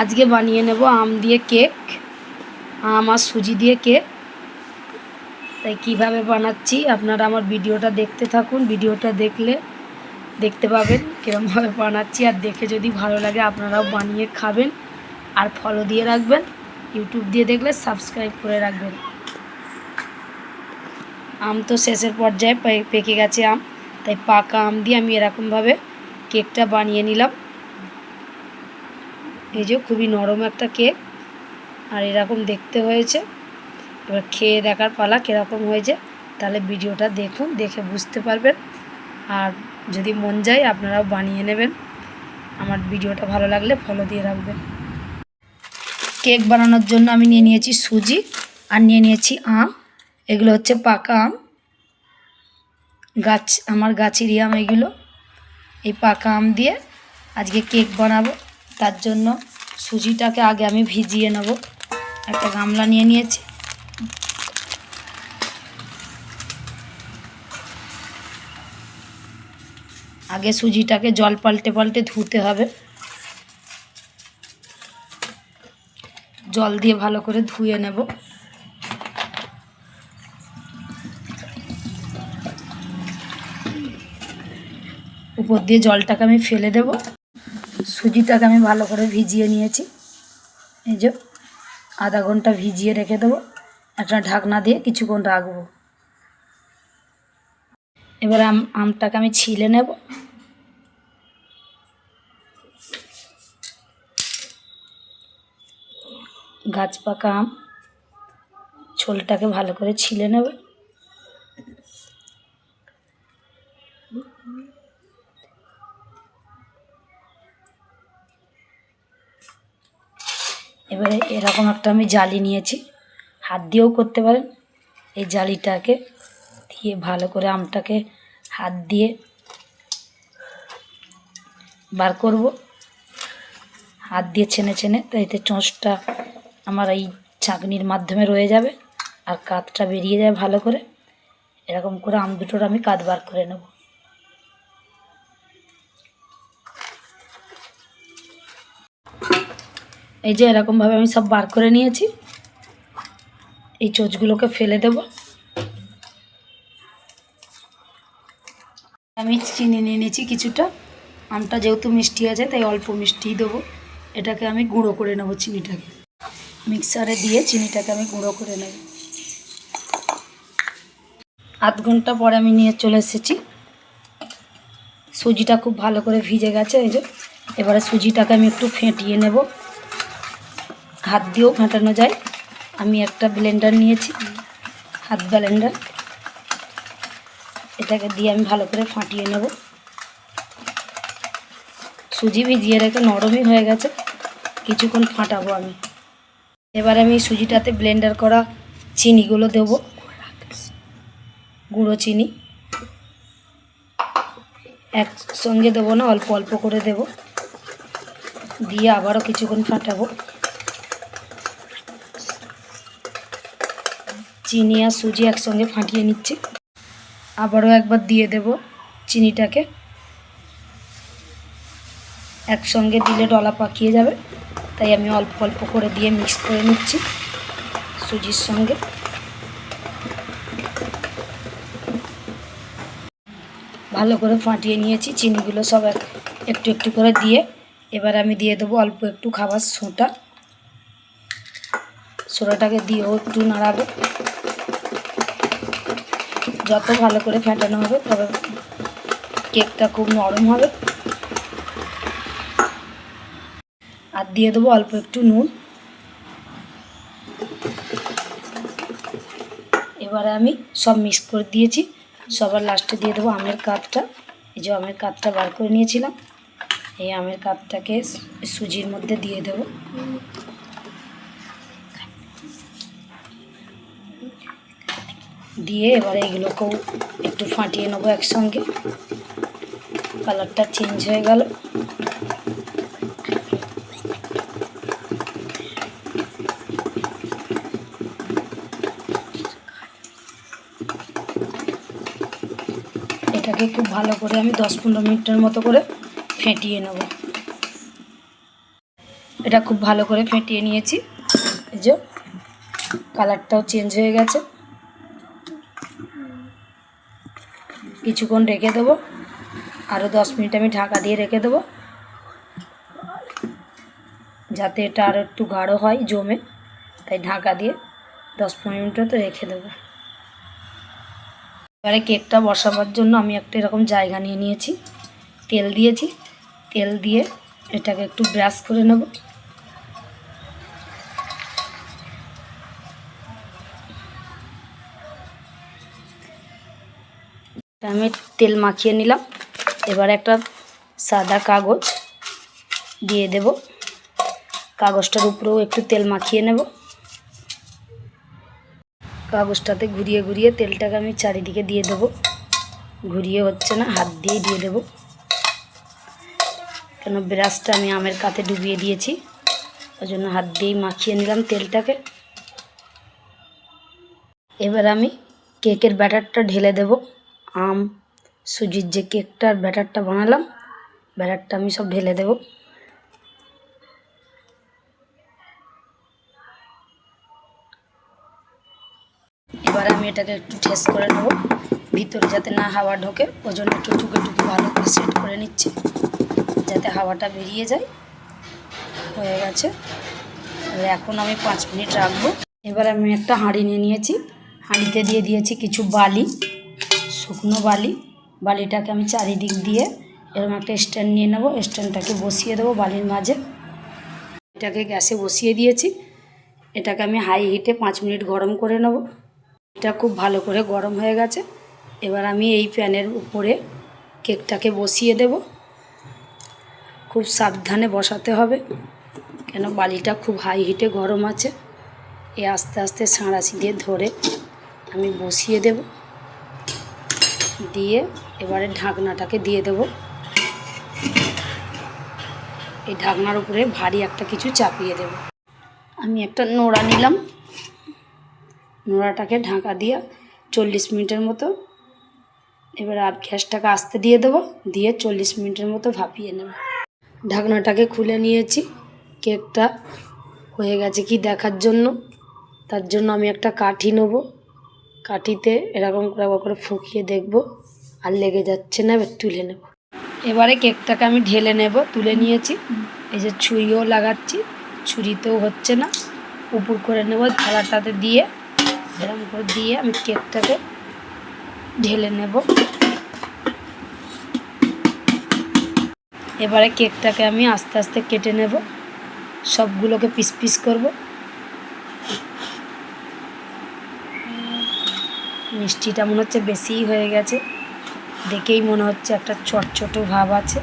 আজকে বানিয়ে নেব আম দিয়ে কেক, আম আর সুজি দিয়ে কেক। তাই কিভাবে বানাচ্ছি আপনারা আমার ভিডিওটা দেখতে থাকুন। ভিডিওটা দেখতে পাবেন কীরকমভাবে বানাচ্ছি, আর দেখে যদি ভালো লাগে আপনারাও বানিয়ে খাবেন আর ফলো দিয়ে রাখবেন। ইউটিউব দিয়ে দেখলে সাবস্ক্রাইব করে রাখবেন। আম তো শেষের পর্যায়ে পেকে গেছে আম, তাই পাকা আম দিয়ে আমি এরকমভাবে কেকটা বানিয়ে নিলাম। এই যে খুবই নরম একটা কেক, আর এরকম দেখতে হয়েছে। এবার খেয়ে দেখার পালা কীরকম হয়েছে, তাহলে ভিডিওটা দেখুন, দেখে বুঝতে পারবেন। আর যদি মন যায় আপনারাও বানিয়ে নেবেন। আমার ভিডিওটা ভালো লাগলে ফলো দিয়ে রাখবেন। কেক বানানোর জন্য আমি নিয়ে নিয়েছি সুজি আর নিয়ে নিয়েছি আম। এগুলো হচ্ছে পাকা আম, আমার গাছেরই আম এগুলো। এই পাকা আম দিয়ে আজকে কেক বানাবো। তার জন্য সুজিটাকে আগে আমি ভিজিয়ে নেব। একটা গামলা নিয়ে নিয়েছি। আগে সুজিটাকে জল পাল্টে পাল্টে ধুতে হবে। জল দিয়ে ভালো করে ধুয়ে নেব। উপর দিয়ে জলটাকে আমি ফেলে দেব। সুজিটাকে আমি ভালো করে ভিজিয়ে নিয়েছি। এই যে আধা ঘন্টা ভিজিয়ে রেখে দেবো। একটা ঢাকনা দিয়ে কিছুক্ষণ রাখবো। এবার আমটাকে আমি ছিলে নেব। গাছ পাকা আম, ছোলটাকে ভালো করে ছিলে নেব। এবারে এরকম একটা আমি জালি নিয়েছি, হাত দিয়েও করতে পারেন। এই জালিটাকে দিয়ে ভালো করে আমটাকে হাত দিয়ে বার করব। হাত দিয়ে ছেনে ছেনে, তাইতে চোঁচটা আমার এই ছাঁকনির মাধ্যমে রয়ে যাবে আর কাতটা বেরিয়ে যাবে ভালো করে। এরকম করে আম দুটোর আমি কাত বার করে নেব। এই যে এরকমভাবে আমি সব বার করে নিয়েছি। এই চোঁচগুলোকে ফেলে দেব। আমি চিনি নিয়ে নিয়েছি কিছুটা। আমটা যেহেতু মিষ্টি আছে তাই অল্প মিষ্টিই দেবো। এটাকে আমি গুঁড়ো করে নেব। চিনিটাকে মিক্সারে দিয়ে চিনিটাকে আমি গুঁড়ো করে নেব। আধ ঘন্টা পরে আমি নিয়ে চলে এসেছি। সুজিটা খুব ভালো করে ভিজে গেছে। এই যে এবারে সুজিটাকে আমি একটু ফেটিয়ে নেব। হাত দিয়েও ফেটানো যায়। আমি একটা ব্লেন্ডার নিয়েছি, হাত ব্লেন্ডার। এটাকে দিয়ে আমি ভালো করে ফাটিয়ে নেব। সুজি ভিজিয়ে রেখে নরমই হয়ে গেছে, কিছুক্ষণ ফাটাবো আমি। এবার আমি সুজিটাতে ব্লেন্ডার করা চিনিগুলো দেব। গুঁড়ো চিনি একসঙ্গে দেবো না, অল্প অল্প করে দেব। দিয়ে আবারও কিছুক্ষণ ফাটাবো। চিনি আর সুজি একসঙ্গে ফাটিয়ে নিচ্ছি। আবারও একবার দিয়ে দেব চিনিটাকে। একসঙ্গে দিলে ডলা পাকিয়ে যাবে, তাই আমি অল্প অল্প করে দিয়ে মিক্স করে নিচ্ছি সুজির সঙ্গে। ভালো করে ফাটিয়ে নিয়েছি চিনিগুলো সব একটু একটু করে দিয়ে। এবার আমি দিয়ে দেবো অল্প একটু খাবার সোঁটা। সোঁটাটাকে দিয়েও একটু নাড়াবো। যত ভালো করে ফেটানো হবে তবে কেকটা খুব নরম হবে। আর দিয়ে দেবো অল্প একটু নুন। এবারে আমি সব মিক্স করে দিয়েছি। সবার লাস্টে দিয়ে দেবো আমের কাতটা। এই যে আমের কাতটা বার করে নিয়েছিলাম, এই আমের কাতটাকে সুজির মধ্যে দিয়ে দেব। দিয়ে এবারে এগুলোকেও একটু ফাটিয়ে নেবো একসঙ্গে। কালারটা চেঞ্জ হয়ে গেল। এটাকে খুব ভালো করে আমি 10-15 মিনিটের মতো করে ফেটিয়ে নেব। এটা খুব ভালো করে ফেটিয়ে নিয়েছি। এই যে কালারটাও চেঞ্জ হয়ে গেছে। কিছুক্ষণ রেখে দেবো, আরও 10 মিনিট আমি ঢাকা দিয়ে রেখে দেবো, যাতে এটা আরও একটু গাঢ় হয় জমে। তাই ঢাকা দিয়ে 10-15 মিনিট তো রেখে দেবো। এবারে কেকটা বসাবার জন্য আমি একটা এরকম জায়গা নিয়ে নিয়েছি, তেল দিয়েছি। তেল দিয়ে এটাকে একটু ব্রাশ করে নেব। আমি তেল মাখিয়ে নিলাম। এবার একটা সাদা কাগজ দিয়ে দেব, কাগজটার উপরেও একটু তেল মাখিয়ে নেব। কাগজটাতে ঘুরিয়ে ঘুরিয়ে তেলটাকে আমি চারিদিকে দিয়ে দেব। ঘুরিয়ে হচ্ছে না, হাত দিয়েই দিয়ে দেব, কেন ব্রাশটা আমি আমের কাতে ডুবিয়ে দিয়েছি, ওই জন্য হাত দিয়েই মাখিয়ে নিলাম তেলটাকে। এবার আমি কেকের ব্যাটারটা ঢেলে দেব। আম সুজির যে কেকটার ব্যাটারটা বানালাম, ব্যাটারটা আমি সব ঢেলে দেব। এবার আমি এটাকে একটু ঠেস করে নেব, ভিতরে যাতে না হাওয়া ঢোকে, ওই জন্য একটু টুকে টুকে ভালো করে সেট করে নিচ্ছি, যাতে হাওয়াটা বেরিয়ে যায়। হয়ে গেছে। এখন আমি 5 মিনিট রাখবো। এবার আমি একটা হাঁড়ি নিয়ে নিয়েছি, হাঁড়িতে দিয়ে দিয়েছি কিছু বালি, শুকনো বালি। বালিটাকে আমি চারিদিক দিয়ে এরকম একটা স্ট্যান্ড নিয়ে নেব, স্ট্যান্ডটাকে বসিয়ে দেবো বালির মাঝে। এটাকে গ্যাসে বসিয়ে দিয়েছি, এটাকে আমি হাই হিটে 5 মিনিট গরম করে নেব। এটা খুব ভালো করে গরম হয়ে গেছে। এবার আমি এই প্যানের উপরে কেকটাকে বসিয়ে দেব। খুব সাবধানে বসাতে হবে, কেন বালিটা খুব হাই হিটে গরম আছে। আস্তে আস্তে সাঁড়াশি দিয়ে ধরে আমি বসিয়ে দেব। দিয়ে এবারে ঢাকনাটাকে দিয়ে দেব। এই ঢাকনার উপরে ভারী একটা কিছু চাপিয়ে দেব। আমি একটা নোড়া নিলাম, নোড়াটাকে ঢাকা দিয়ে 40 মিনিটের মতো, এবার আর গ্যাসটাকে আস্তে দিয়ে দেবো, দিয়ে 40 মিনিটের মতো ভাপিয়ে নেব। ঢাকনাটাকে খুলে নিয়েছি। কেকটা হয়ে গেছে কি দেখার জন্য, তার জন্য আমি একটা কাঠি নেব, কাঠিতে এরকম করে ফুঁকিয়ে দেখব আর লেগে যাচ্ছে না, এবার তুলে নেব। এবারে কেকটাকে আমি ঢেলে নেব, তুলে নিয়েছি। এই যে ছুরিও লাগাচ্ছি, ছুরিতেও হচ্ছে না, উপর করে নেব থালাটাতে দিয়ে, এরকম করে দিয়ে আমি কেকটাকে ঢেলে নেব। এবারে কেকটাকে আমি আস্তে আস্তে কেটে নেব, সবগুলোকে পিস পিস করব। মিষ্টিটা মনে হচ্ছে বেশিই হয়ে গেছে, দেখেই মনে হচ্ছে একটা চটচটো ভাব আছে।